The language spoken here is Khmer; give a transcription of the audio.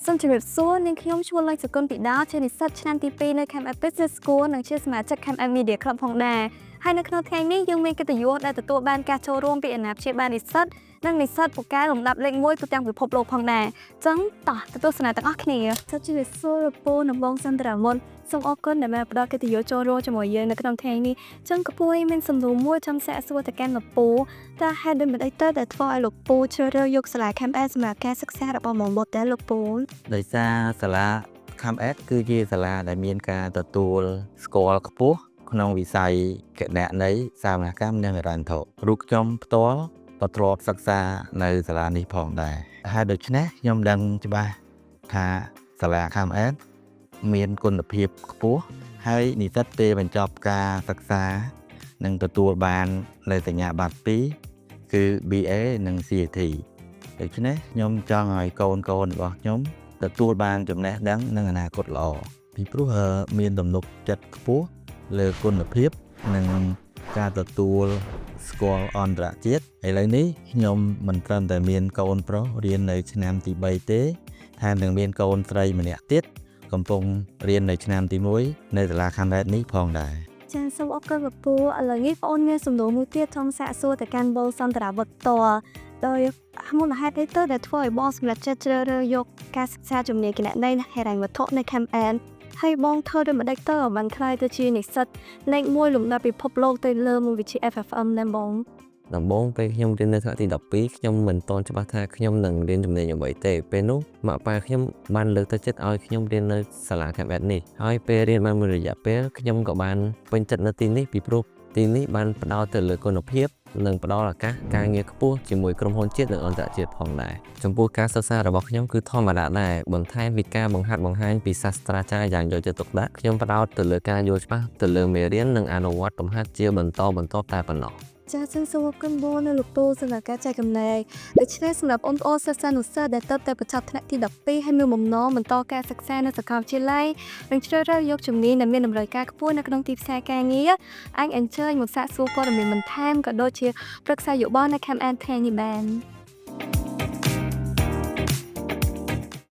សូមជម្រាបសួរនាងខ្ញុំឈ្មោះលេងសុគន្ធពីដាជានិស្សិតឆ្នាំទី2នៅ Camp Business School និងជាសមាជិក Camp Media Club ផងដែរហើយនៅក្នុងថ្ងៃនេះយើងមានកិត្តិយសដែលទទួលបានការចូលរួមពីអាណាព្យាបាលនិស្សិតនិងនិស្សិតពូកែលំដាប់លេខ1ទូទាំងពិភពលោកផងដែរអញ្ចឹងតោះទៅទស្សនាទាំងអស់គ្នាសូមជម្រាបសួរលោកពូនិងបងសន្តារាមុនសូមអរគុណដែលបានផ្ដល់កិត្តិយសចូលរួមជាមួយយើងនៅក្នុងថ្ងៃនេះអញ្ចឹងកពូមានសំណួរមួយចង់សាកសួរទៅកាន់លោកពូតើហេតុដូចម្តេចទៅដែលធ្វើឲ្យលោកពូជ្រើសរើសយកសាលា Camp សម្រាប់ការសិក្សារបស់មកមកដែរលោកពូដោយសារសាលា Camp គឺជាសាលាដែលមានការទទួលស្គាល់ខ្ពស់ក្នុងវិស័យគណនេយ្យសាវនកម្មនិងហិរញ្ញវត្ថុរូបខ្ញុំផ្ទាល់ក៏ធ្លាប់សិក្សានៅសាលានេះផងដែរហើយដូច្នេះខ្ញុំដឹងច្បាស់ថាសាលា Camp មានគុណភាពខ្ពស់ហើយនិស្សិតពេលបញ្ចប់ការសិក្សានឹងទទួលបានលេខសញ្ញាបត្រ2គឺ BA និង CAT ដូច្នេះខ្ញុំចង់ឲ្យកូនរបស់ខ្ញុំទទួលបានចំណេះដឹងនិងអនាគតល្អពីព្រោះមានទំនុកចិត្តខ្ពស់លើគុណភាពនិងការទទួលស្គាល់អន្តរជាតិឥឡូវនេះខ្ញុំមិនត្រឹមតែមានកូនប្រុសរៀននៅឆ្នាំទី3ទេថែមទាំងមានកូនស្រីម្នាក់ទៀតកំពុងរៀននៅឆ្នាំទី1នៅសាលា Camp នេះផងដែរចាសសូមអរគុណលោកពូឥឡូវនេះបងអូនមានសំណួរមួយទៀតចង់សាកសួរទៅកាន់បងសន្តារាវុធតដោយមូលហេតុអីទៅដែលធ្វើឲ្យបងសម្រេចចិត្តជ្រើសរើសយកការសិក្សាជំនាញគណនេយ្យហិរញ្ញវត្ថុនៅ Camp ហើយបងធ្វើដូចម្តេចទៅឲ្យបានខ្លាយទៅជានិស្សិតលេខ1លំដាប់ពិភពលោកទៅលើមុខវិជ្ជា FFM ណាបងដំបូងពេលខ្ញុំរៀននៅថ្នាក់ទី12ខ្ញុំមិនទាន់ច្បាស់ថាខ្ញុំនឹងរៀនជំនាញអ្វីទេពេលនោះម៉ាក់ប៉ាខ្ញុំបានលើកទឹកចិត្តឲ្យខ្ញុំរៀននៅសាលា Camp នេះហើយពេលរៀនបានមួយរយៈពេលខ្ញុំក៏បានពេញចិត្តនៅទីនេះពីព្រោះទីនេះបានផ្ដោតទៅលើគុណភាពនិងផ្ដល់ឱកាសការងារខ្ពស់ជាមួយក្រុមហ៊ុនជាតិនិងអន្តរជាតិផងដែរចំពោះការសិក្សារបស់ខ្ញុំគឺធម្មតាដែរបន្ថែមពីការបង្ហាត់បង្ហាញពីសាស្ត្រាចារ្យយ៉ាងយកចិត្តទុកដាក់ខ្ញុំផ្ដោតទៅលើការយល់ច្បាស់ទៅលើមេរៀននិងអនុវត្តកំហាត់ជាបន្តតែប៉ុណ្ណោះចាសសូមអរគុណបងនៅលោកពូសម្រាប់ការចែករំលែកដូច្នេះសម្រាប់បងប្អូនសិស្សានុសិស្សដែលទៅបញ្ចប់ថ្នាក់ទី12ហើយមានបំណងបន្តការសិក្សានៅសាកលវិទ្យាល័យនិងជ្រើសរើសយកជំនាញដែលមានតម្រូវការខ្ពស់នៅក្នុងទីផ្សារការងារអាចអញ្ជើញមកសាកសួរព័ត៌មានបន្ថែមក៏ដូចជាប្រឹក្សាយោបល់នៅ Camp ថ្ងៃនេះបាន